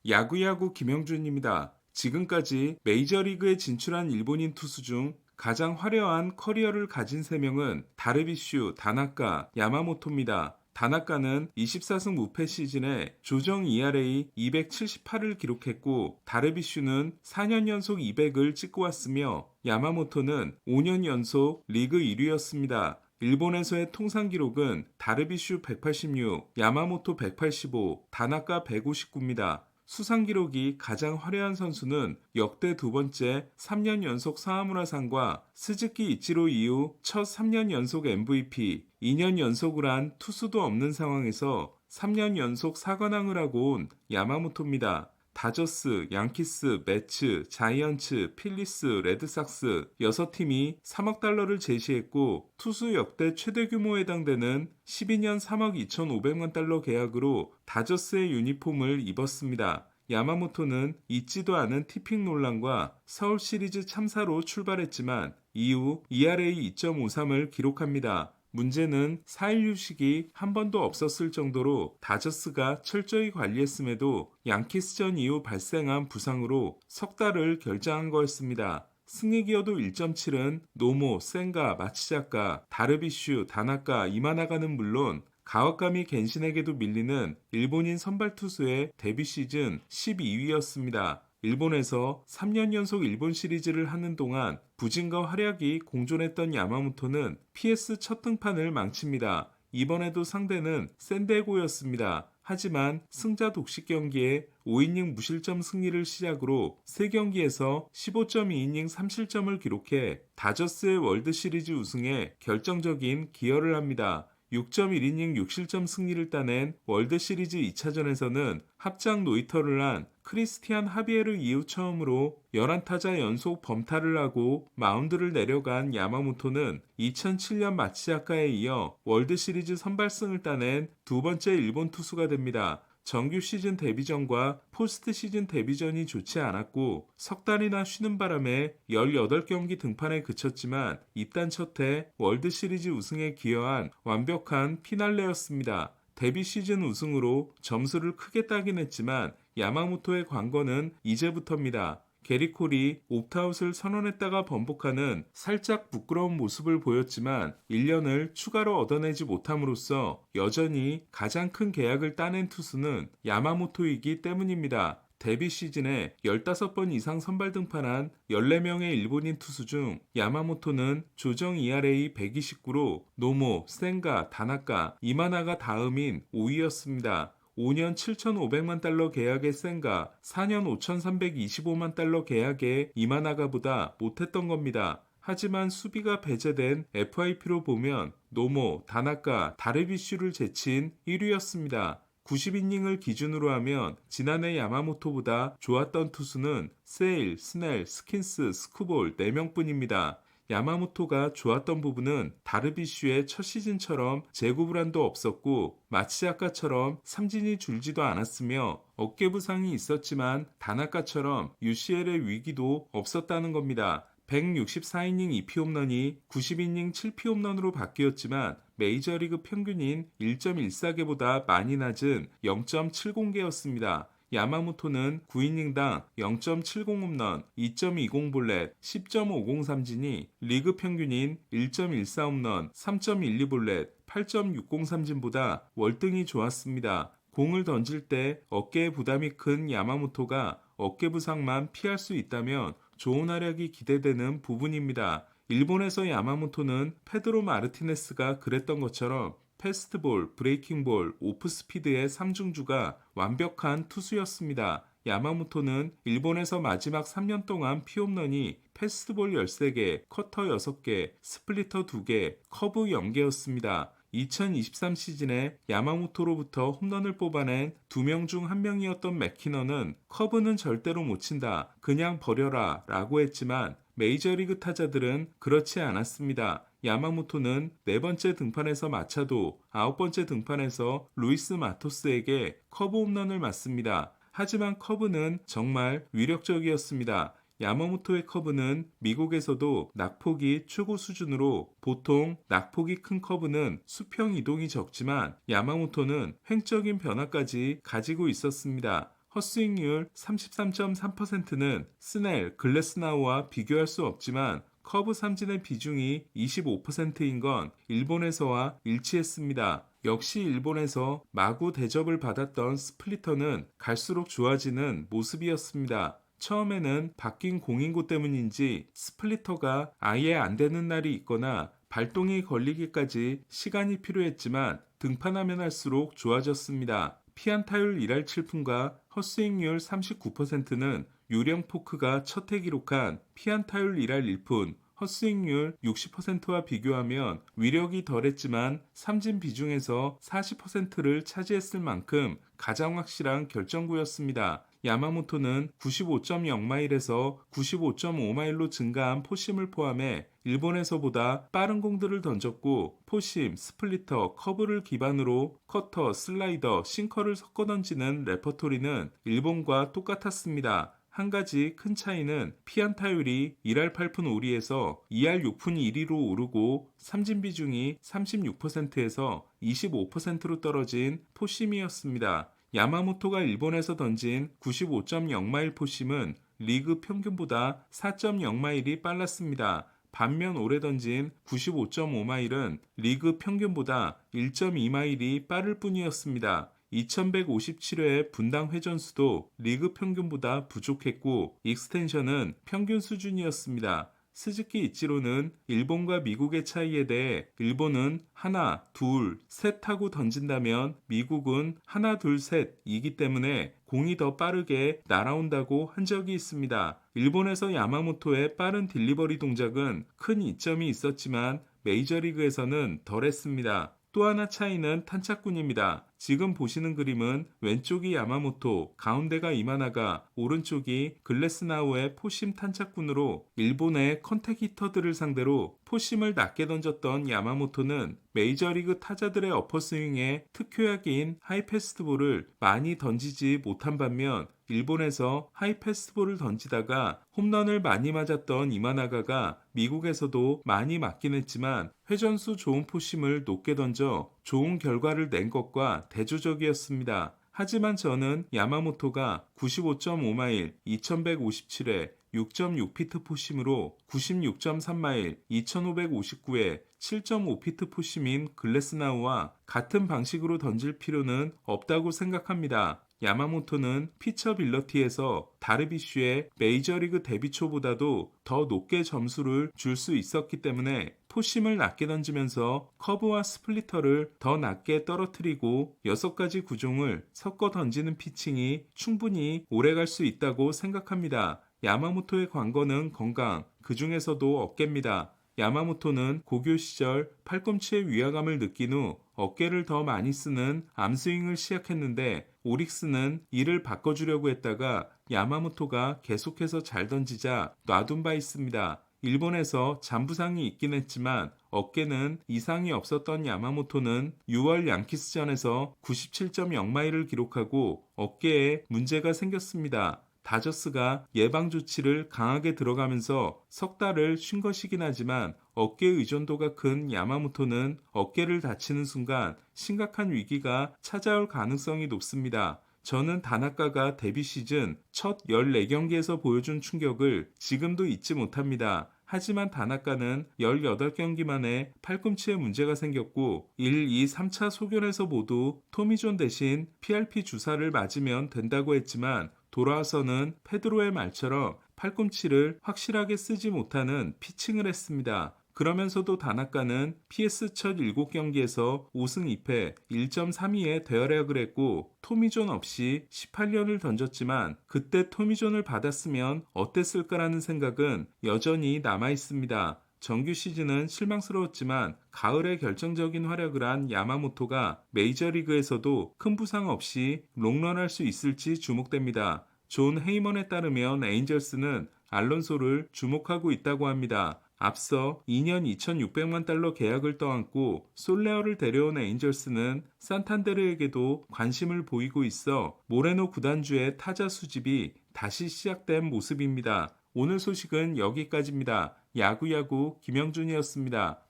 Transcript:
야구야구 김영준입니다. 지금까지 메이저리그에 진출한 일본인 투수 중 가장 화려한 커리어를 가진 3명은 다르비슈, 다나카, 야마모토입니다. 다나카는 24승 무패 시즌에 조정 ERA 278을 기록했고, 다르비슈는 4년 연속 200을 찍고 왔으며, 야마모토는 5년 연속 리그 1위였습니다. 일본에서의 통산 기록은 다르비슈 186, 야마모토 185, 다나카 159입니다. 수상 기록이 가장 화려한 선수는 역대 두 번째 3년 연속 사하무라상과 스즈키 이치로 이후 첫 3년 연속 MVP, 2년 연속을 한 투수도 없는 상황에서 3년 연속 4관왕을 하고 온 야마모토입니다. 다저스, 양키스, 매츠, 자이언츠, 필리스, 레드삭스 6팀이 3억 달러를 제시했고, 투수 역대 최대 규모에 해당되는 12년 3억 2,500만 달러 계약으로 다저스의 유니폼을 입었습니다. 야마모토는 있지도 않은 티핑 논란과 서울 시리즈 참사로 출발했지만 이후 ERA 2.53을 기록합니다. 문제는 4일 휴식이 한 번도 없었을 정도로 다저스가 철저히 관리했음에도 양키스전 이후 발생한 부상으로 석 달을 결장한 거였습니다. 승리 기여도 1.7은 노모, 센가, 마치자카, 다르비슈, 다나카, 이마나가는 물론 가와카미 겐신에게도 밀리는 일본인 선발 투수의 데뷔 시즌 12위였습니다. 일본에서 3년 연속 일본 시리즈를 하는 동안 부진과 활약이 공존했던 야마모토는 PS 첫 등판을 망칩니다. 이번에도 상대는 샌디에고였습니다. 하지만 승자 독식 경기에 5이닝 무실점 승리를 시작으로 3경기에서 15.2이닝 3실점을 기록해 다저스의 월드시리즈 우승에 결정적인 기여를 합니다. 6.1이닝 6실점 승리를 따낸 월드시리즈 2차전에서는 합작 노히터를 한 크리스티안 하비에르 이후 처음으로 11타자 연속 범타를 하고 마운드를 내려간 야마모토는 2007년 마치자카에 이어 월드시리즈 선발승을 따낸 두 번째 일본 투수가 됩니다. 정규 시즌 데뷔전과 포스트 시즌 데뷔전이 좋지 않았고 석 달이나 쉬는 바람에 18경기 등판에 그쳤지만 입단 첫해 월드시리즈 우승에 기여한 완벽한 피날레였습니다. 데뷔 시즌 우승으로 점수를 크게 따긴 했지만 야마모토의 관건은 이제부터입니다. 게리 콜이 옵트아웃을 선언했다가 번복하는 살짝 부끄러운 모습을 보였지만 1년을 추가로 얻어내지 못함으로써 여전히 가장 큰 계약을 따낸 투수는 야마모토이기 때문입니다. 데뷔 시즌에 15번 이상 선발 등판한 14명의 일본인 투수 중 야마모토는 조정 ERA 129로 노모, 센가, 다나카, 이마나가 다음인 5위였습니다. 5년 7,500만 달러 계약의 센가, 4년 5,325만 달러 계약의 이마나가보다 못했던 겁니다. 하지만 수비가 배제된 FIP로 보면 노모, 다나카, 다르비슈를 제친 1위였습니다. 90이닝을 기준으로 하면 지난해 야마모토보다 좋았던 투수는 세일, 스넬, 스킨스, 스쿠볼 4명뿐입니다. 야마모토가 좋았던 부분은 다르비슈의 첫 시즌처럼 제구 불안도 없었고 마치자카처럼 삼진이 줄지도 않았으며 어깨 부상이 있었지만 다나카처럼 UCL의 위기도 없었다는 겁니다. 164이닝 2피홈런이 90이닝 7피홈런으로 바뀌었지만 메이저리그 평균인 1.14개보다 많이 낮은 0.70개였습니다. 야마모토는 9이닝당 0.70홈런, 2.20볼넷, 10.50 삼진이 리그 평균인 1.14홈런, 3.12볼넷, 8.60 삼진보다 월등히 좋았습니다. 공을 던질 때 어깨에 부담이 큰 야마모토가 어깨 부상만 피할 수 있다면 좋은 활약이 기대되는 부분입니다. 일본에서 야마모토는 페드로 마르티네스가 그랬던 것처럼 패스트볼, 브레이킹볼, 오프스피드의 3중주가 완벽한 투수였습니다. 야마모토는 일본에서 마지막 3년 동안 피홈런이 패스트볼 13개, 커터 6개, 스플리터 2개, 커브 0개였습니다. 2023 시즌에 야마모토로부터 홈런을 뽑아낸 2명 중 1명이었던 맥키너는 커브는 절대로 못 친다, 그냥 버려라 라고 했지만 메이저리그 타자들은 그렇지 않았습니다. 야마모토는 4번째 등판에서 마차도, 9번째 등판에서 루이스 마토스에게 커브 홈런을 맞습니다. 하지만 커브는 정말 위력적이었습니다. 야마모토의 커브는 미국에서도 낙폭이 최고 수준으로 보통 낙폭이 큰 커브는 수평 이동이 적지만 야마모토는 횡적인 변화까지 가지고 있었습니다. 헛스윙률 33.3%는 스넬, 글래스나우와 비교할 수 없지만 커브 삼진의 비중이 25%인 건 일본에서와 일치했습니다. 역시 일본에서 마구 대접을 받았던 스플리터는 갈수록 좋아지는 모습이었습니다. 처음에는 바뀐 공인구 때문인지 스플리터가 아예 안 되는 날이 있거나 발동이 걸리기까지 시간이 필요했지만 등판하면 할수록 좋아졌습니다. 피안타율 1할 7푼과 헛스윙률 39%는 유령 포크가 첫해 기록한 피안타율 1할 1푼, 헛스윙률 60%와 비교하면 위력이 덜했지만 삼진 비중에서 40%를 차지했을 만큼 가장 확실한 결정구였습니다. 야마모토는 95.0마일에서 95.5마일로 증가한 포심을 포함해 일본에서보다 빠른 공들을 던졌고 포심, 스플리터, 커브를 기반으로 커터, 슬라이더, 싱커를 섞어 던지는 레퍼토리는 일본과 똑같았습니다. 한 가지 큰 차이는 피안타율이 1할 8푼 5리에서 2할 6푼 1리로 오르고 삼진 비중이 36%에서 25%로 떨어진 포심이었습니다. 야마모토가 일본에서 던진 95.0마일 포심은 리그 평균보다 4.0마일이 빨랐습니다. 반면 올해 던진 95.5마일은 리그 평균보다 1.2마일이 빠를 뿐이었습니다. 2157회 분당 회전수도 리그 평균보다 부족했고 익스텐션은 평균 수준이었습니다. 스즈키 이치로는 일본과 미국의 차이에 대해 일본은 하나, 둘, 셋 하고 던진다면 미국은 하나, 둘, 셋이기 때문에 공이 더 빠르게 날아온다고 한 적이 있습니다. 일본에서 야마모토의 빠른 딜리버리 동작은 큰 이점이 있었지만 메이저리그에서는 덜했습니다. 또 하나 차이는 탄착군입니다. 지금 보시는 그림은 왼쪽이 야마모토, 가운데가 이마나가, 오른쪽이 글래스나우의 포심 탄착군으로 일본의 컨택 히터들을 상대로 포심을 낮게 던졌던 야마모토는 메이저리그 타자들의 어퍼스윙에 특효약인 하이패스트볼을 많이 던지지 못한 반면 일본에서 하이패스트볼을 던지다가 홈런을 많이 맞았던 이마나가가 미국에서도 많이 맞긴 했지만 회전수 좋은 포심을 높게 던져 좋은 결과를 낸 것과 대조적이었습니다. 하지만 저는 야마모토가 95.5마일, 2157회, 6.6피트 포심으로 96.3마일, 2559회, 7.5피트 포심인 글래스나우와 같은 방식으로 던질 필요는 없다고 생각합니다. 야마모토는 피처빌러티에서 다르비슈의 메이저리그 데뷔 초보다도 더 높게 점수를 줄 수 있었기 때문에 포심을 낮게 던지면서 커브와 스플리터를 더 낮게 떨어뜨리고 6가지 구종을 섞어 던지는 피칭이 충분히 오래갈 수 있다고 생각합니다. 야마모토의 관건은 건강, 그 중에서도 어깨입니다. 야마모토는 고교 시절 팔꿈치의 위화감을 느낀 후 어깨를 더 많이 쓰는 암스윙을 시작했는데 오릭스는 이를 바꿔주려고 했다가 야마모토가 계속해서 잘 던지자 놔둔 바 있습니다. 일본에서 잔부상이 있긴 했지만 어깨는 이상이 없었던 야마모토는 6월 양키스전에서 97.0마일을 기록하고 어깨에 문제가 생겼습니다. 다저스가 예방 조치를 강하게 들어가면서 석 달을 쉰 것이긴 하지만 어깨 의존도가 큰 야마모토는 어깨를 다치는 순간 심각한 위기가 찾아올 가능성이 높습니다. 저는 다나카가 데뷔 시즌 첫 14경기에서 보여준 충격을 지금도 잊지 못합니다. 하지만 다나카는 18경기 만에 팔꿈치에 문제가 생겼고 1, 2, 3차 소견에서 모두 토미존 대신 PRP 주사를 맞으면 된다고 했지만 돌아와서는 페드로의 말처럼 팔꿈치를 확실하게 쓰지 못하는 피칭을 했습니다. 그러면서도 다나카는 PS 첫 7경기에서 5승 2패 1.32에 대활약을 했고 토미존 없이 18년을 던졌지만 그때 토미존을 받았으면 어땠을까라는 생각은 여전히 남아있습니다. 정규 시즌은 실망스러웠지만 가을에 결정적인 활약을 한 야마모토가 메이저리그에서도 큰 부상 없이 롱런할 수 있을지 주목됩니다. 존 헤이먼에 따르면 에인절스는 알론소를 주목하고 있다고 합니다. 앞서 2년 2,600만 달러 계약을 떠안고 솔레어를 데려온 에인절스는 산탄데르에게도 관심을 보이고 있어 모레노 구단주의 타자 수집이 다시 시작된 모습입니다. 오늘 소식은 여기까지입니다. 야구야구 김영준이었습니다.